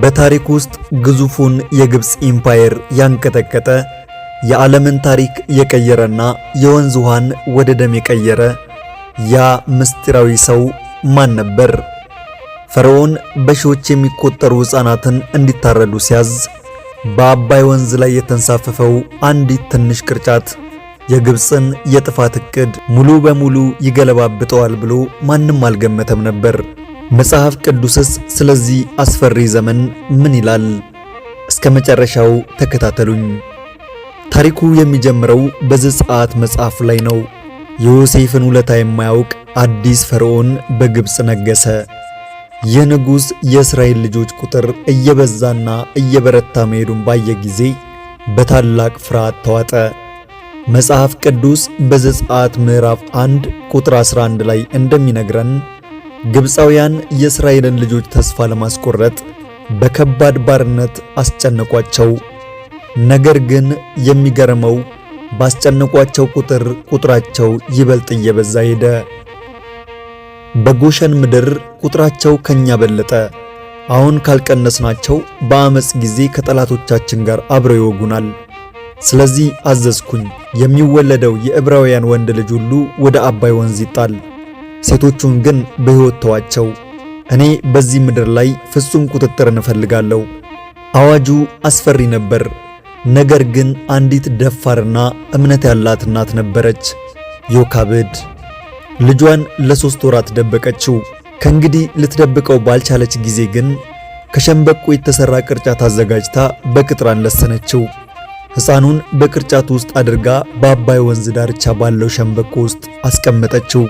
በታሪክ ውስጥ ግዙፉን የግብጽ ኢምፓየር ያንቀጠቀጠ የዓለምን ታሪክ የቀየረና የወንዝ ውሃን ወደ ደም የቀየረ ያ ምስጢራዊ ሰው ማን ነበር? ፈርዖን በሺዎች የሚቆጠሩ ሕፃናትን እንዲታረዱ ሲያዝ በአባይ ወንዝ ላይ የተንሳፈፈው አንዲት ትንሽ ቅርጫት የግብጽን የጥፋት ዕቅድ ሙሉ በሙሉ ይገለባብጠዋል ብሎ ማንም አልገመተም ነበር። መጽሐፍ ቅዱስስ ስለዚህ አስፈሪ ዘመን ምን ይላል? እስከ መጨረሻው ተከታተሉኝ። ታሪኩ የሚጀምረው በዘጸአት መጽሐፍ ላይ ነው። የዮሴፍን ውለታ የማያውቅ አዲስ ፈርዖን በግብጽ ነገሰ። ይህ ንጉሥ የእስራኤል ልጆች ቁጥር እየበዛና እየበረታ መሄዱን ባየ ጊዜ በታላቅ ፍርሃት ተዋጠ። መጽሐፍ ቅዱስ በዘጸአት ምዕራፍ 1 ቁጥር 11 ላይ እንደሚነግረን ግብፃውያን የእስራኤልን ልጆች ተስፋ ለማስቆረጥ በከባድ ባርነት አስጨነቋቸው። ነገር ግን የሚገርመው ባስጨነቋቸው ቁጥር ቁጥራቸው ይበልጥ እየበዛ ሄደ። በጎሸን ምድር ቁጥራቸው ከኛ በለጠ። አሁን ካልቀነስናቸው በአመጽ ጊዜ ከጠላቶቻችን ጋር አብረው ይወጉናል። ስለዚህ አዘዝኩኝ፣ የሚወለደው የዕብራውያን ወንድ ልጅ ሁሉ ወደ አባይ ወንዝ ይጣል፣ ሴቶቹን ግን በሕይወት ተዋቸው። እኔ በዚህ ምድር ላይ ፍጹም ቁጥጥር እንፈልጋለሁ። አዋጁ አስፈሪ ነበር። ነገር ግን አንዲት ደፋርና እምነት ያላት እናት ነበረች፣ ዮካብድ። ልጇን ለ3 ወራት ደበቀችው። ከእንግዲህ ልትደብቀው ባልቻለች ጊዜ ግን ከሸምበቆ የተሰራ ቅርጫት አዘጋጅታ በቅጥራን ለሰነችው። ሕፃኑን በቅርጫቱ ውስጥ አድርጋ በአባይ ወንዝ ዳርቻ ባለው ሸምበቆ ውስጥ አስቀመጠችው።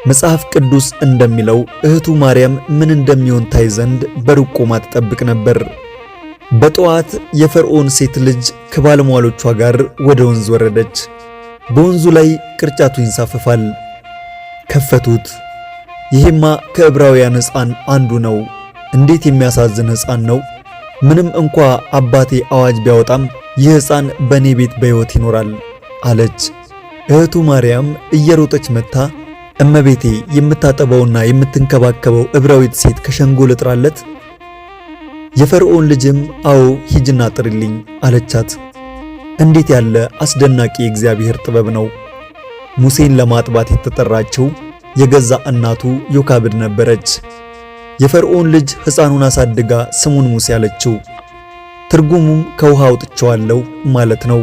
መጽሐፍ ቅዱስ እንደሚለው እህቱ ማርያም ምን እንደሚሆን ታይ ዘንድ በሩቅ ቆማ ትጠብቅ ነበር። በጠዋት የፈርዖን ሴት ልጅ ከባለሟሎቿ ጋር ወደ ወንዝ ወረደች። በወንዙ ላይ ቅርጫቱ ይንሳፈፋል። ከፈቱት። ይሄማ ከዕብራውያን ሕፃን አንዱ ነው። እንዴት የሚያሳዝን ሕፃን ነው! ምንም እንኳ አባቴ አዋጅ ቢያወጣም ይህ ሕፃን በእኔ ቤት በሕይወት ይኖራል አለች። እህቱ ማርያም እየሮጠች መጥታ እመቤቴ፣ የምታጠበውና የምትንከባከበው ዕብራዊት ሴት ከሸንጎ ልጥራለት? የፈርዖን ልጅም አዎ ሂጅና ጥሪልኝ አለቻት። እንዴት ያለ አስደናቂ የእግዚአብሔር ጥበብ ነው! ሙሴን ለማጥባት የተጠራችው የገዛ እናቱ ዮካብድ ነበረች። የፈርዖን ልጅ ሕፃኑን አሳድጋ ስሙን ሙሴ አለችው። ትርጉሙም ከውሃ አውጥቼዋለሁ ማለት ነው።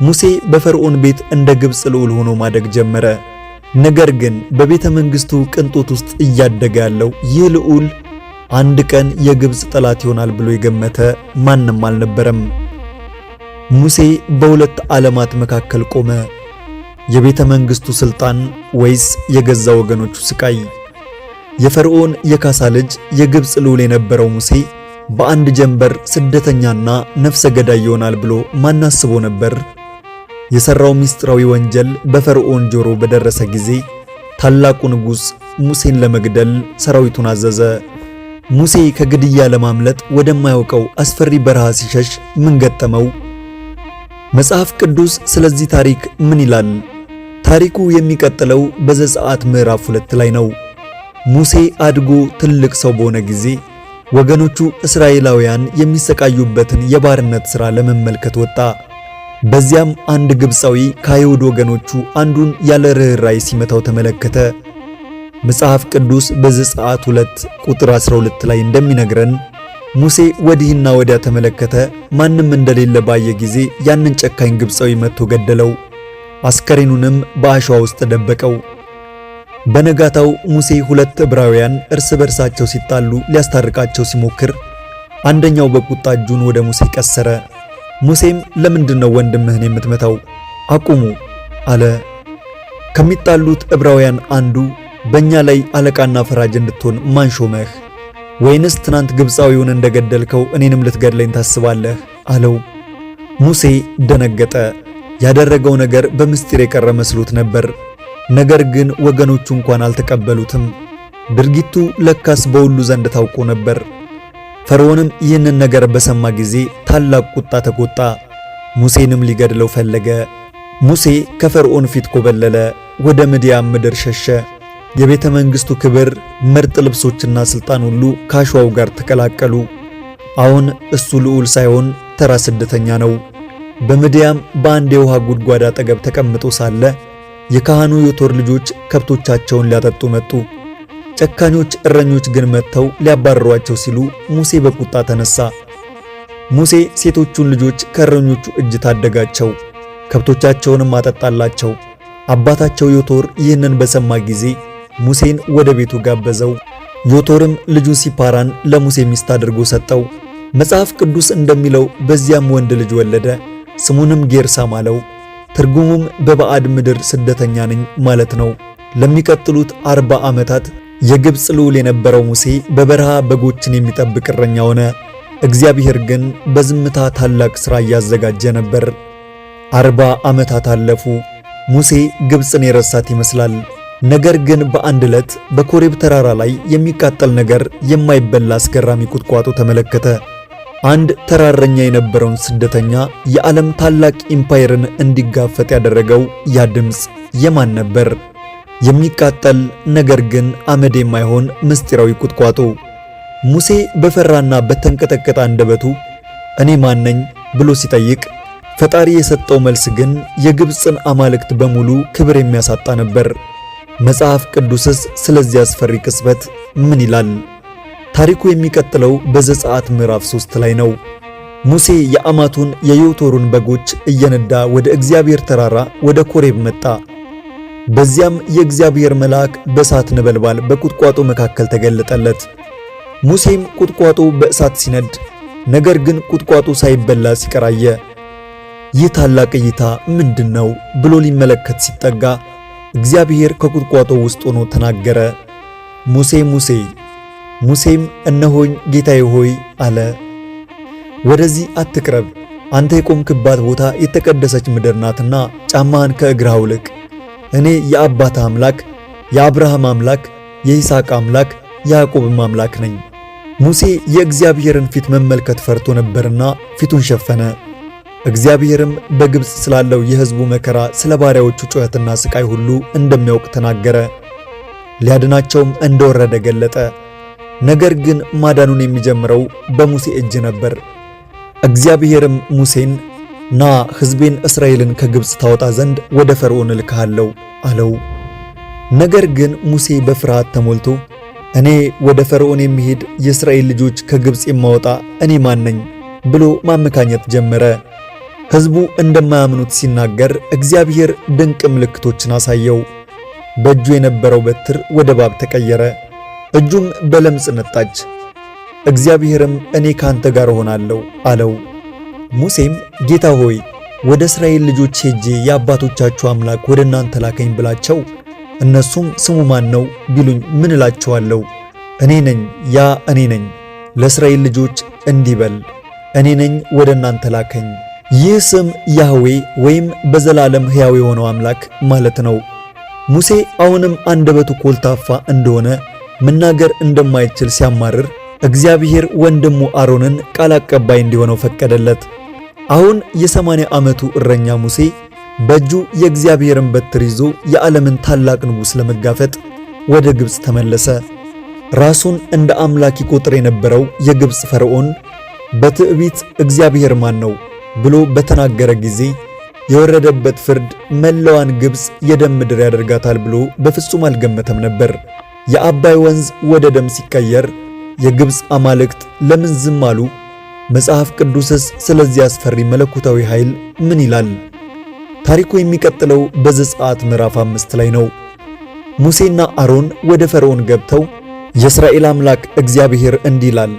ሙሴ በፈርዖን ቤት እንደ ግብጽ ልዑል ሆኖ ማደግ ጀመረ። ነገር ግን በቤተ መንግሥቱ ቅንጦት ውስጥ እያደገ ያለው ይህ ልዑል አንድ ቀን የግብጽ ጠላት ይሆናል ብሎ የገመተ ማንም አልነበረም። ሙሴ በሁለት ዓለማት መካከል ቆመ። የቤተ መንግሥቱ ሥልጣን ወይስ የገዛ ወገኖቹ ስቃይ? የፈርዖን የካሳ ልጅ የግብጽ ልዑል የነበረው ሙሴ በአንድ ጀንበር ስደተኛና ነፍሰ ገዳይ ይሆናል ብሎ ማን አስቦ ነበር? የሠራው ምስጢራዊ ወንጀል በፈርዖን ጆሮ በደረሰ ጊዜ ታላቁ ንጉሥ ሙሴን ለመግደል ሰራዊቱን አዘዘ። ሙሴ ከግድያ ለማምለጥ ወደማያውቀው አስፈሪ በረሃ ሲሸሽ ምን ገጠመው? መጽሐፍ ቅዱስ ስለዚህ ታሪክ ምን ይላል? ታሪኩ የሚቀጥለው በዘጸአት ምዕራፍ 2 ላይ ነው። ሙሴ አድጎ ትልቅ ሰው በሆነ ጊዜ ወገኖቹ እስራኤላውያን የሚሰቃዩበትን የባርነት ሥራ ለመመልከት ወጣ። በዚያም አንድ ግብፃዊ ከአይሁድ ወገኖቹ አንዱን ያለ ርኅራኄ ሲመታው ተመለከተ። መጽሐፍ ቅዱስ በዘጸአት 2 ቁጥር 12 ላይ እንደሚነግረን ሙሴ ወዲህና ወዲያ ተመለከተ፣ ማንም እንደሌለ ባየ ጊዜ ያንን ጨካኝ ግብፃዊ መጥቶ ገደለው፣ አስከሬኑንም በአሸዋ ውስጥ ደበቀው። በነጋታው ሙሴ 2 ዕብራውያን እርስ በርሳቸው ሲጣሉ ሊያስታርቃቸው ሲሞክር አንደኛው በቁጣ እጁን ወደ ሙሴ ቀሰረ። ሙሴም ለምንድነው ወንድምህን የምትመታው? አቁሙ አለ። ከሚጣሉት ዕብራውያን አንዱ በእኛ ላይ አለቃና ፈራጅ እንድትሆን ማን ሾመህ? ወይንስ ትናንት ግብፃዊውን እንደገደልከው እኔንም ልትገድለኝ ታስባለህ? አለው። ሙሴ ደነገጠ። ያደረገው ነገር በምስጢር የቀረ መስሎት ነበር። ነገር ግን ወገኖቹ እንኳን አልተቀበሉትም። ድርጊቱ ለካስ በሁሉ ዘንድ ታውቆ ነበር። ፈርዖንም ይህንን ነገር በሰማ ጊዜ ታላቅ ቁጣ ተቆጣ። ሙሴንም ሊገድለው ፈለገ። ሙሴ ከፈርዖን ፊት ኮበለለ፣ ወደ ምድያም ምድር ሸሸ። የቤተ መንግሥቱ ክብር፣ ምርጥ ልብሶችና ሥልጣን ሁሉ ከአሸዋው ጋር ተቀላቀሉ። አሁን እሱ ልዑል ሳይሆን ተራ ስደተኛ ነው። በምድያም በአንድ የውሃ ጉድጓድ አጠገብ ተቀምጦ ሳለ የካህኑ ዮቶር ልጆች ከብቶቻቸውን ሊያጠጡ መጡ። ጨካኞች እረኞች ግን መጥተው ሊያባርሯቸው ሲሉ ሙሴ በቁጣ ተነሳ። ሙሴ ሴቶቹን ልጆች ከእረኞቹ እጅ ታደጋቸው፣ ከብቶቻቸውንም አጠጣላቸው። አባታቸው ዮቶር ይህንን በሰማ ጊዜ ሙሴን ወደ ቤቱ ጋበዘው። ዮቶርም ልጁን ሲፓራን ለሙሴ ሚስት አድርጎ ሰጠው። መጽሐፍ ቅዱስ እንደሚለው በዚያም ወንድ ልጅ ወለደ፣ ስሙንም ጌርሳም አለው። ትርጉሙም በባዕድ ምድር ስደተኛ ነኝ ማለት ነው። ለሚቀጥሉት 40 ዓመታት የግብፅ ልዑል የነበረው ሙሴ በበረሃ በጎችን የሚጠብቅ እረኛ ሆነ። እግዚአብሔር ግን በዝምታ ታላቅ ሥራ እያዘጋጀ ነበር። 40 ዓመታት አለፉ። ሙሴ ግብፅን የረሳት ይመስላል። ነገር ግን በአንድ ዕለት በኮሬብ ተራራ ላይ የሚቃጠል ነገር፣ የማይበላ አስገራሚ ቁጥቋጦ ተመለከተ። አንድ ተራረኛ የነበረውን ስደተኛ የዓለም ታላቅ ኢምፓየርን እንዲጋፈጥ ያደረገው ያ ድምፅ የማን ነበር? የሚቃጠል ነገር ግን አመድ የማይሆን ምስጢራዊ ቁጥቋጦ። ሙሴ በፈራና በተንቀጠቀጠ አንደበቱ እኔ ማን ነኝ ብሎ ሲጠይቅ ፈጣሪ የሰጠው መልስ ግን የግብፅን አማልክት በሙሉ ክብር የሚያሳጣ ነበር። መጽሐፍ ቅዱስስ ስለዚህ አስፈሪ ቅጽበት ምን ይላል? ታሪኩ የሚቀጥለው በዘጸአት ምዕራፍ 3 ላይ ነው። ሙሴ የአማቱን የዮቶሩን በጎች እየነዳ ወደ እግዚአብሔር ተራራ ወደ ኮሬብ መጣ። በዚያም የእግዚአብሔር መልአክ በእሳት ነበልባል በቁጥቋጦ መካከል ተገለጠለት። ሙሴም ቁጥቋጦ በእሳት ሲነድ፣ ነገር ግን ቁጥቋጦ ሳይበላ ሲቀር አየ። ይህ ታላቅ እይታ ምንድነው ብሎ ሊመለከት ሲጠጋ እግዚአብሔር ከቁጥቋጦ ውስጥ ሆኖ ተናገረ። ሙሴ ሙሴ። ሙሴም እነሆኝ ጌታዬ ሆይ አለ። ወደዚህ አትቅረብ፣ አንተ የቆምክባት ቦታ የተቀደሰች ምድር ናትና ጫማህን ከእግርህ አውልቅ። እኔ የአባትህ አምላክ የአብርሃም አምላክ የይስሐቅ አምላክ የያዕቆብም አምላክ ነኝ። ሙሴ የእግዚአብሔርን ፊት መመልከት ፈርቶ ነበርና ፊቱን ሸፈነ። እግዚአብሔርም በግብፅ ስላለው የሕዝቡ መከራ፣ ስለ ባሪያዎቹ ጩኸትና ስቃይ ሁሉ እንደሚያውቅ ተናገረ። ሊያድናቸውም እንደወረደ ገለጠ። ነገር ግን ማዳኑን የሚጀምረው በሙሴ እጅ ነበር። እግዚአብሔርም ሙሴን ና ሕዝቤን እስራኤልን ከግብፅ ታወጣ ዘንድ ወደ ፈርዖን እልክሃለሁ አለው። ነገር ግን ሙሴ በፍርሃት ተሞልቶ እኔ ወደ ፈርዖን የሚሄድ የእስራኤል ልጆች ከግብፅ የማወጣ እኔ ማን ነኝ ብሎ ማመካኘት ጀመረ። ሕዝቡ እንደማያምኑት ሲናገር እግዚአብሔር ድንቅ ምልክቶችን አሳየው። በእጁ የነበረው በትር ወደ እባብ ተቀየረ፣ እጁም በለምጽ ነጣች። እግዚአብሔርም እኔ ካንተ ጋር እሆናለሁ አለው። ሙሴም ጌታ ሆይ ወደ እስራኤል ልጆች ሄጄ የአባቶቻችሁ አምላክ ወደ እናንተ ላከኝ ብላቸው፣ እነሱም ስሙ ማን ነው ቢሉኝ ምን እላቸዋለሁ? እኔ ነኝ ያ እኔ ነኝ። ለእስራኤል ልጆች እንዲህ በል እኔ ነኝ ወደ እናንተ ላከኝ። ይህ ስም ያህዌ ወይም በዘላለም ሕያው የሆነው አምላክ ማለት ነው። ሙሴ አሁንም አንደበቱ ኮልታፋ እንደሆነ መናገር እንደማይችል ሲያማርር እግዚአብሔር ወንድሙ አሮንን ቃል አቀባይ እንዲሆነው ፈቀደለት። አሁን የ80 ዓመቱ እረኛ ሙሴ በእጁ የእግዚአብሔርን በትር ይዞ የዓለምን ታላቅ ንጉሥ ለመጋፈጥ ወደ ግብፅ ተመለሰ። ራሱን እንደ አምላክ ይቆጥር የነበረው የግብፅ ፈርዖን በትዕቢት እግዚአብሔር ማን ነው ብሎ በተናገረ ጊዜ የወረደበት ፍርድ መላዋን ግብፅ የደም ምድር ያደርጋታል ብሎ በፍጹም አልገመተም ነበር። የአባይ ወንዝ ወደ ደም ሲቀየር የግብፅ አማልክት ለምን ዝም አሉ? መጽሐፍ ቅዱስስ ስለዚህ አስፈሪ መለኮታዊ ኃይል ምን ይላል? ታሪኩ የሚቀጥለው በዘጸአት ምዕራፍ 5 ላይ ነው። ሙሴና አሮን ወደ ፈርዖን ገብተው የእስራኤል አምላክ እግዚአብሔር እንዲህ ይላል፣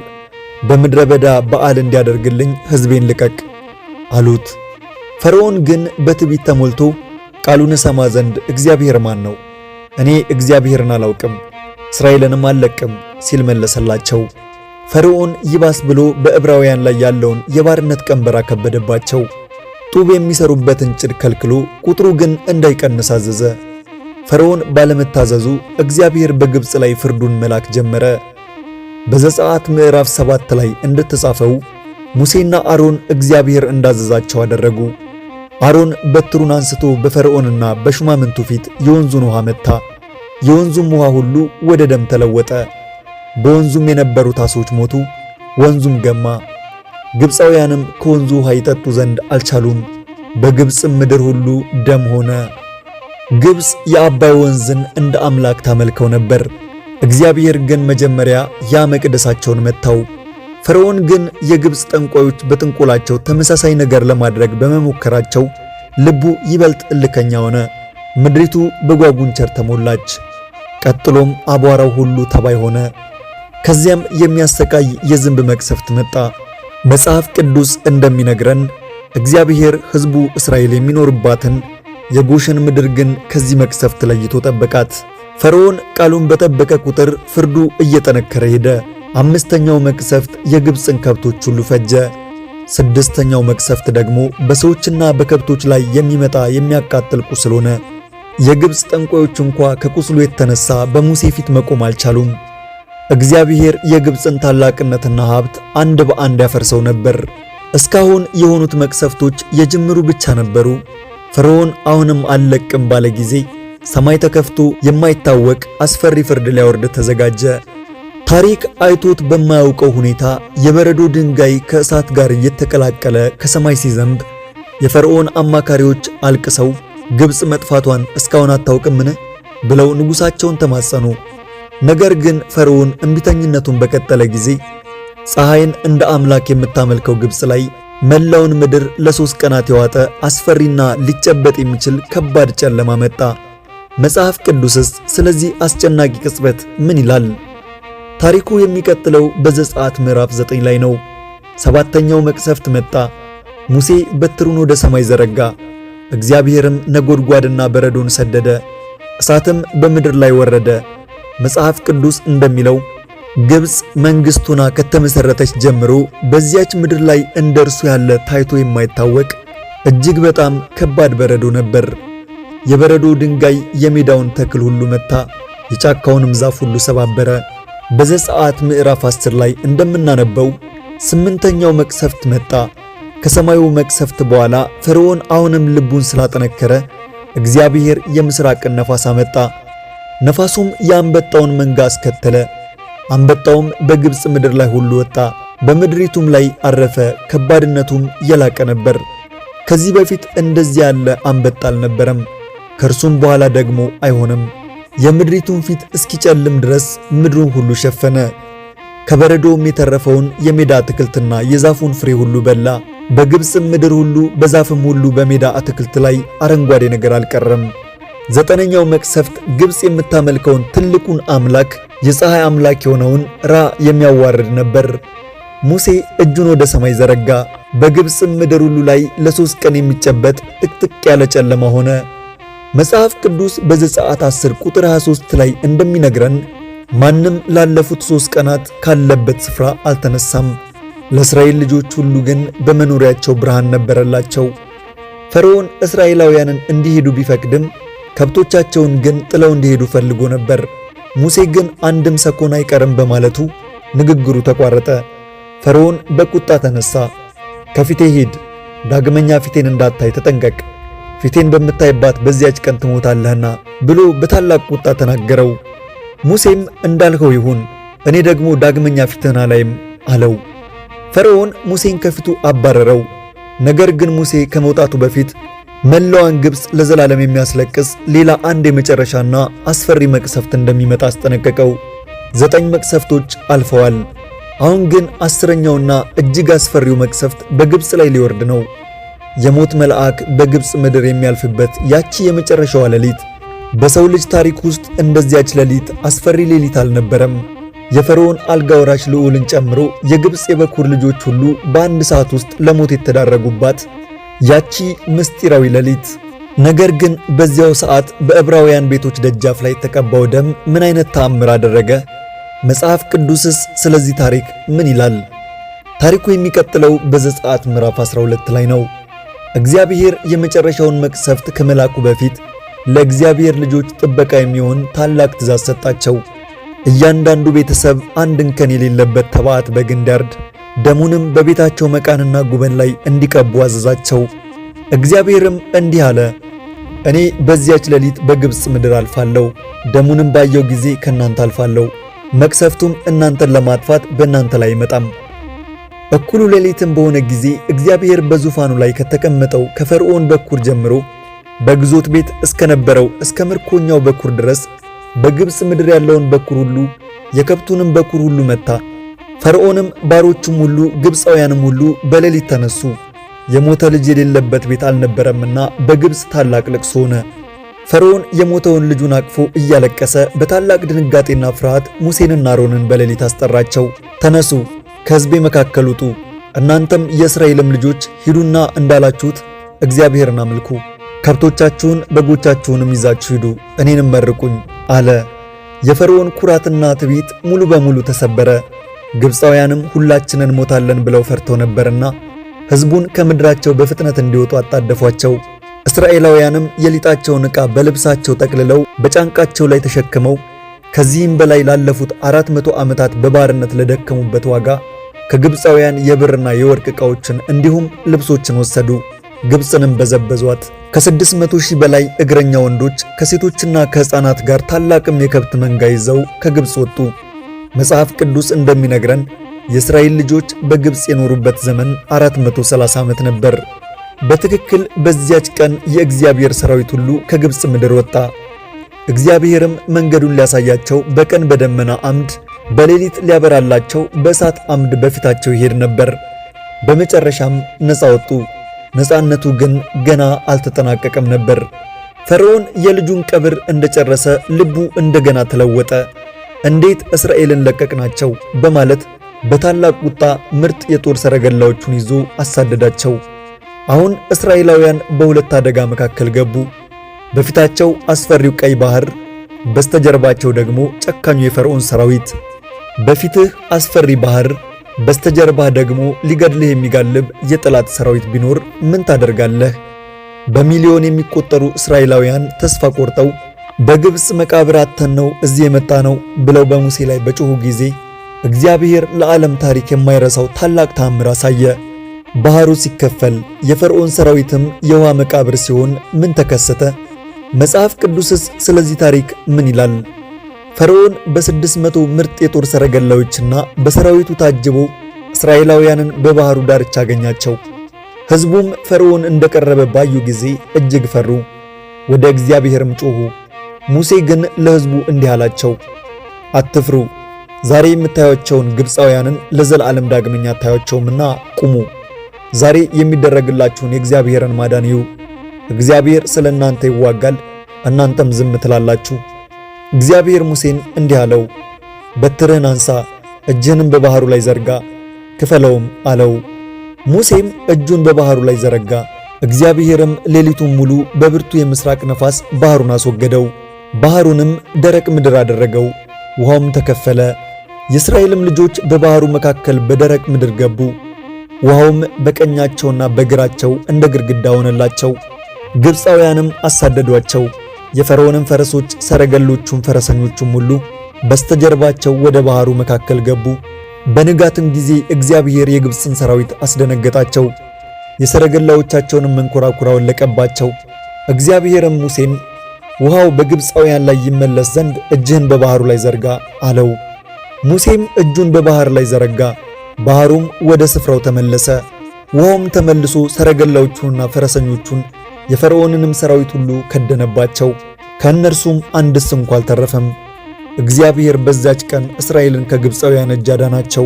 በምድረ በዳ በዓል እንዲያደርግልኝ ሕዝቤን ልቀቅ አሉት። ፈርዖን ግን በትዕቢት ተሞልቶ ቃሉን ሰማ ዘንድ እግዚአብሔር ማን ነው? እኔ እግዚአብሔርን አላውቅም እስራኤልንም አልለቅም ሲል መለሰላቸው። ፈርዖን ይባስ ብሎ በዕብራውያን ላይ ያለውን የባርነት ቀንበር አከበደባቸው። ጡብ የሚሰሩበትን ጭድ ከልክሎ ቁጥሩ ግን እንዳይቀንስ አዘዘ። ፈርዖን ባለመታዘዙ እግዚአብሔር በግብፅ ላይ ፍርዱን መላክ ጀመረ። በዘጸአት ምዕራፍ 7 ላይ እንደተጻፈው ሙሴና አሮን እግዚአብሔር እንዳዘዛቸው አደረጉ። አሮን በትሩን አንስቶ በፈርዖንና በሹማምንቱ ፊት የወንዙን ውሃ መታ። የወንዙም ውሃ ሁሉ ወደ ደም ተለወጠ። በወንዙም የነበሩት ዓሦች ሞቱ፣ ወንዙም ገማ። ግብፃውያንም ከወንዙ ውሃ ይጠጡ ዘንድ አልቻሉም። በግብፅም ምድር ሁሉ ደም ሆነ። ግብፅ የአባይ ወንዝን እንደ አምላክ ታመልከው ነበር። እግዚአብሔር ግን መጀመሪያ ያ መቅደሳቸውን መታው። ፈርዖን ግን የግብፅ ጠንቋዮች በጥንቆላቸው ተመሳሳይ ነገር ለማድረግ በመሞከራቸው ልቡ ይበልጥ እልከኛ ሆነ። ምድሪቱ በጓጉንቸር ተሞላች። ቀጥሎም አቧራው ሁሉ ተባይ ሆነ። ከዚያም የሚያሰቃይ የዝንብ መቅሰፍት መጣ። መጽሐፍ ቅዱስ እንደሚነግረን እግዚአብሔር ሕዝቡ እስራኤል የሚኖርባትን የጎሽን ምድር ግን ከዚህ መቅሰፍት ለይቶ ጠበቃት። ፈርዖን ቃሉን በጠበቀ ቁጥር ፍርዱ እየጠነከረ ሄደ። 5ኛው መቅሰፍት የግብፅን ከብቶች ሁሉ ፈጀ። 6ኛው መቅሰፍት ደግሞ በሰዎችና በከብቶች ላይ የሚመጣ የሚያቃጥል ቁስል ሆነ። የግብፅ ጠንቋዮች እንኳ ከቁስሉ የተነሳ በሙሴ ፊት መቆም አልቻሉም። እግዚአብሔር የግብፅን ታላቅነትና ሀብት አንድ በአንድ ያፈርሰው ነበር። እስካሁን የሆኑት መቅሰፍቶች የጅምሩ ብቻ ነበሩ። ፈርዖን አሁንም አልለቅም ባለ ጊዜ ሰማይ ተከፍቶ የማይታወቅ አስፈሪ ፍርድ ሊያወርድ ተዘጋጀ። ታሪክ አይቶት በማያውቀው ሁኔታ የበረዶ ድንጋይ ከእሳት ጋር እየተቀላቀለ ከሰማይ ሲዘንብ የፈርዖን አማካሪዎች አልቅሰው ግብፅ መጥፋቷን እስካሁን አታውቅምን ብለው ንጉሳቸውን ተማጸኑ። ነገር ግን ፈርዖን እምቢተኝነቱን በቀጠለ ጊዜ ፀሐይን እንደ አምላክ የምታመልከው ግብፅ ላይ መላውን ምድር ለ3 ቀናት የዋጠ አስፈሪና ሊጨበጥ የሚችል ከባድ ጨለማ መጣ። መጽሐፍ ቅዱስስ ስለዚህ አስጨናቂ ቅጽበት ምን ይላል? ታሪኩ የሚቀጥለው በዘጸአት ምዕራፍ 9 ላይ ነው። 7ኛው መቅሰፍት መጣ። ሙሴ በትሩን ወደ ሰማይ ዘረጋ። እግዚአብሔርም ነጎድጓድና በረዶን ሰደደ፣ እሳትም በምድር ላይ ወረደ። መጽሐፍ ቅዱስ እንደሚለው ግብፅ መንግሥት ሆና ከተመሠረተች ጀምሮ በዚያች ምድር ላይ እንደ እርሱ ያለ ታይቶ የማይታወቅ እጅግ በጣም ከባድ በረዶ ነበር። የበረዶ ድንጋይ የሜዳውን ተክል ሁሉ መታ፣ የጫካውንም ዛፍ ሁሉ ሰባበረ። በዘጸአት ምዕራፍ 10 ላይ እንደምናነበው 8ኛው መቅሰፍት መጣ። ከሰማዩ መቅሰፍት በኋላ ፈርዖን አሁንም ልቡን ስላጠነከረ እግዚአብሔር የምሥራቅን ነፋስ አመጣ። ነፋሱም የአንበጣውን መንጋ አስከተለ። አንበጣውም በግብፅ ምድር ላይ ሁሉ ወጣ፣ በምድሪቱም ላይ አረፈ። ከባድነቱም የላቀ ነበር። ከዚህ በፊት እንደዚህ ያለ አንበጣ አልነበረም፣ ከእርሱም በኋላ ደግሞ አይሆንም። የምድሪቱን ፊት እስኪጨልም ድረስ ምድሩን ሁሉ ሸፈነ። ከበረዶም የተረፈውን የሜዳ አትክልትና የዛፉን ፍሬ ሁሉ በላ። በግብፅም ምድር ሁሉ በዛፍም ሁሉ በሜዳ አትክልት ላይ አረንጓዴ ነገር አልቀረም። 9ኛው መቅሰፍት ግብፅ የምታመልከውን ትልቁን አምላክ የፀሐይ አምላክ የሆነውን ራ የሚያዋርድ ነበር። ሙሴ እጁን ወደ ሰማይ ዘረጋ። በግብፅም ምድር ሁሉ ላይ ለ3 ቀን የሚጨበጥ ጥቅጥቅ ያለ ጨለማ ሆነ። መጽሐፍ ቅዱስ በዘጸአት 10 ቁጥር 23 ላይ እንደሚነግረን ማንም ላለፉት 3 ቀናት ካለበት ስፍራ አልተነሳም። ለእስራኤል ልጆች ሁሉ ግን በመኖሪያቸው ብርሃን ነበረላቸው። ፈርዖን እስራኤላውያንን እንዲሄዱ ቢፈቅድም ከብቶቻቸውን ግን ጥለው እንዲሄዱ ፈልጎ ነበር። ሙሴ ግን አንድም ሰኮን አይቀርም በማለቱ ንግግሩ ተቋረጠ። ፈርዖን በቁጣ ተነሳ። ከፊቴ ሂድ፣ ዳግመኛ ፊቴን እንዳታይ ተጠንቀቅ፣ ፊቴን በምታይባት በዚያች ቀን ትሞታለህና ብሎ በታላቅ ቁጣ ተናገረው። ሙሴም እንዳልኸው ይሁን፣ እኔ ደግሞ ዳግመኛ ፊትህን አላይም አለው። ፈርዖን ሙሴን ከፊቱ አባረረው። ነገር ግን ሙሴ ከመውጣቱ በፊት መላዋን ግብፅ ለዘላለም የሚያስለቅስ ሌላ አንድ የመጨረሻና አስፈሪ መቅሰፍት እንደሚመጣ አስጠነቀቀው። 9 መቅሰፍቶች አልፈዋል። አሁን ግን 10ኛውና እጅግ አስፈሪው መቅሰፍት በግብፅ ላይ ሊወርድ ነው። የሞት መልአክ በግብፅ ምድር የሚያልፍበት ያቺ የመጨረሻዋ ሌሊት በሰው ልጅ ታሪክ ውስጥ እንደዚያች ሌሊት አስፈሪ ሌሊት አልነበረም። የፈርዖን አልጋ ወራሽ ልዑልን ጨምሮ የግብፅ የበኩር ልጆች ሁሉ በአንድ ሰዓት ውስጥ ለሞት የተዳረጉባት ያቺ ምስጢራዊ ሌሊት። ነገር ግን በዚያው ሰዓት በዕብራውያን ቤቶች ደጃፍ ላይ የተቀባው ደም ምን አይነት ተአምር አደረገ? መጽሐፍ ቅዱስስ ስለዚህ ታሪክ ምን ይላል? ታሪኩ የሚቀጥለው በዘጸአት ምዕራፍ 12 ላይ ነው። እግዚአብሔር የመጨረሻውን መቅሰፍት ከመላኩ በፊት ለእግዚአብሔር ልጆች ጥበቃ የሚሆን ታላቅ ትእዛዝ ሰጣቸው። እያንዳንዱ ቤተሰብ አንድ እንከን የሌለበት ተባት በግ እንዲያርድ ደሙንም በቤታቸው መቃንና ጉበን ላይ እንዲቀቡ አዘዛቸው። እግዚአብሔርም እንዲህ አለ፣ እኔ በዚያች ሌሊት በግብፅ ምድር አልፋለሁ፣ ደሙንም ባየው ጊዜ ከእናንተ አልፋለሁ፣ መቅሰፍቱም እናንተን ለማጥፋት በእናንተ ላይ አይመጣም። እኩሉ ሌሊትም በሆነ ጊዜ እግዚአብሔር በዙፋኑ ላይ ከተቀመጠው ከፈርዖን በኩር ጀምሮ በግዞት ቤት እስከነበረው እስከ ምርኮኛው በኩር ድረስ በግብፅ ምድር ያለውን በኩር ሁሉ የከብቱንም በኩር ሁሉ መታ። ፈርዖንም ባሮቹም ሁሉ ግብፃውያንም ሁሉ በሌሊት ተነሱ። የሞተ ልጅ የሌለበት ቤት አልነበረምና በግብፅ ታላቅ ልቅሶ ሆነ። ፈርዖን የሞተውን ልጁን አቅፎ እያለቀሰ በታላቅ ድንጋጤና ፍርሃት ሙሴንና አሮንን በሌሊት አስጠራቸው። ተነሱ፣ ከሕዝቤ መካከል ውጡ፣ እናንተም የእስራኤልም ልጆች ሂዱና እንዳላችሁት እግዚአብሔርን አምልኩ። ከብቶቻችሁን በጎቻችሁንም ይዛችሁ ሂዱ፣ እኔንም መርቁኝ አለ። የፈርዖን ኩራትና ትዕቢት ሙሉ በሙሉ ተሰበረ። ግብፃውያንም ሁላችንን ሞታለን ብለው ፈርተው ነበርና ሕዝቡን ከምድራቸው በፍጥነት እንዲወጡ አጣደፏቸው። እስራኤላውያንም የሊጣቸውን ዕቃ በልብሳቸው ጠቅልለው በጫንቃቸው ላይ ተሸክመው ከዚህም በላይ ላለፉት 400 ዓመታት በባርነት ለደከሙበት ዋጋ ከግብፃውያን የብርና የወርቅ ዕቃዎችን እንዲሁም ልብሶችን ወሰዱ። ግብፅንም በዘበዟት። ከ600,000 በላይ እግረኛ ወንዶች ከሴቶችና ከሕፃናት ጋር ታላቅም የከብት መንጋ ይዘው ከግብፅ ወጡ። መጽሐፍ ቅዱስ እንደሚነግረን የእስራኤል ልጆች በግብፅ የኖሩበት ዘመን 430 ዓመት ነበር። በትክክል በዚያች ቀን የእግዚአብሔር ሰራዊት ሁሉ ከግብፅ ምድር ወጣ። እግዚአብሔርም መንገዱን ሊያሳያቸው በቀን በደመና አምድ፣ በሌሊት ሊያበራላቸው በእሳት አምድ በፊታቸው ይሄድ ነበር። በመጨረሻም ነፃ ወጡ። ነፃነቱ ግን ገና አልተጠናቀቀም ነበር። ፈርዖን የልጁን ቀብር እንደጨረሰ ልቡ እንደገና ተለወጠ። እንዴት እስራኤልን ለቀቅናቸው በማለት በታላቅ ቁጣ ምርጥ የጦር ሰረገላዎቹን ይዞ አሳደዳቸው። አሁን እስራኤላውያን በሁለት አደጋ መካከል ገቡ። በፊታቸው አስፈሪው ቀይ ባህር፣ በስተጀርባቸው ደግሞ ጨካኙ የፈርዖን ሰራዊት። በፊትህ አስፈሪ ባህር፣ በስተጀርባህ ደግሞ ሊገድልህ የሚጋልብ የጠላት ሰራዊት ቢኖር ምን ታደርጋለህ? በሚሊዮን የሚቆጠሩ እስራኤላውያን ተስፋ ቆርጠው በግብፅ መቃብር አጥተን ነው እዚህ የመጣ ነው ብለው በሙሴ ላይ በጮኹ ጊዜ እግዚአብሔር ለዓለም ታሪክ የማይረሳው ታላቅ ተአምር አሳየ። ባህሩ ሲከፈል የፈርዖን ሰራዊትም የውሃ መቃብር ሲሆን ምን ተከሰተ? መጽሐፍ ቅዱስስ ስለዚህ ታሪክ ምን ይላል? ፈርዖን በ600 ምርጥ የጦር ሰረገላዎችና በሰራዊቱ ታጅቦ እስራኤላውያንን በባህሩ ዳርቻ አገኛቸው። ሕዝቡም ፈርዖን እንደቀረበ ባዩ ጊዜ እጅግ ፈሩ፣ ወደ እግዚአብሔርም ጮኹ። ሙሴ ግን ለሕዝቡ እንዲህ አላቸው፣ አትፍሩ፣ ዛሬ የምታዩቸውን ግብፃውያንን ለዘላለም ዳግመኛ አታዩቸውምና ቁሙ። ዛሬ የሚደረግላችሁን የእግዚአብሔርን ማዳን እዩ። እግዚአብሔር ስለ እናንተ ይዋጋል፣ እናንተም ዝም ትላላችሁ። እግዚአብሔር ሙሴን እንዲህ አለው፣ በትርህን አንሳ፣ እጅህንም በባህሩ ላይ ዘርጋ፣ ክፈለውም አለው። ሙሴም እጁን በባህሩ ላይ ዘረጋ። እግዚአብሔርም ሌሊቱን ሙሉ በብርቱ የምስራቅ ነፋስ ባህሩን አስወገደው። ባህሩንም ደረቅ ምድር አደረገው፣ ውሃውም ተከፈለ። የእስራኤልም ልጆች በባህሩ መካከል በደረቅ ምድር ገቡ። ውሃውም በቀኛቸውና በግራቸው እንደ ግድግዳ ሆነላቸው። ግብፃውያንም አሳደዷቸው። የፈርዖንም ፈረሶች፣ ሰረገሎቹም ፈረሰኞቹም ሁሉ በስተጀርባቸው ወደ ባህሩ መካከል ገቡ። በንጋትም ጊዜ እግዚአብሔር የግብፅን ሰራዊት አስደነገጣቸው፣ የሰረገላዎቻቸውንም መንኮራኩር አወለቀባቸው። እግዚአብሔርም ሙሴን ውሃው በግብፃውያን ላይ ይመለስ ዘንድ እጅህን በባህሩ ላይ ዘርጋ አለው። ሙሴም እጁን በባህር ላይ ዘረጋ፣ ባህሩም ወደ ስፍራው ተመለሰ። ውሃውም ተመልሶ ሰረገላዎቹንና ፈረሰኞቹን የፈርዖንንም ሰራዊት ሁሉ ከደነባቸው፣ ከእነርሱም አንድስ እንኳ አልተረፈም። እግዚአብሔር በዛች ቀን እስራኤልን ከግብፃውያን እጅ አዳናቸው።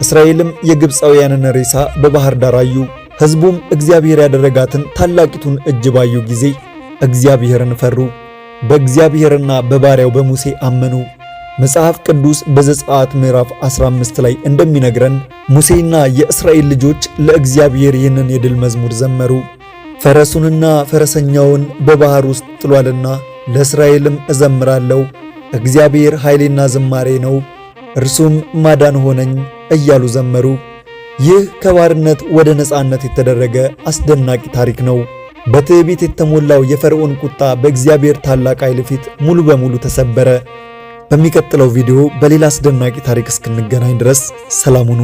እስራኤልም የግብፃውያንን ሬሳ በባህር ዳር አዩ። ሕዝቡም እግዚአብሔር ያደረጋትን ታላቂቱን እጅ ባዩ ጊዜ እግዚአብሔርን ፈሩ፣ በእግዚአብሔርና በባሪያው በሙሴ አመኑ። መጽሐፍ ቅዱስ በዘጸአት ምዕራፍ 15 ላይ እንደሚነግረን ሙሴና የእስራኤል ልጆች ለእግዚአብሔር ይህንን የድል መዝሙር ዘመሩ። ፈረሱንና ፈረሰኛውን በባህር ውስጥ ጥሏልና ለእስራኤልም እዘምራለሁ፣ እግዚአብሔር ኃይሌና ዝማሬ ነው፣ እርሱም ማዳን ሆነኝ እያሉ ዘመሩ። ይህ ከባርነት ወደ ነፃነት የተደረገ አስደናቂ ታሪክ ነው። በትዕቢት የተሞላው የፈርዖን ቁጣ በእግዚአብሔር ታላቅ ኃይል ፊት ሙሉ በሙሉ ተሰበረ። በሚቀጥለው ቪዲዮ በሌላ አስደናቂ ታሪክ እስክንገናኝ ድረስ ሰላም ሁኑ።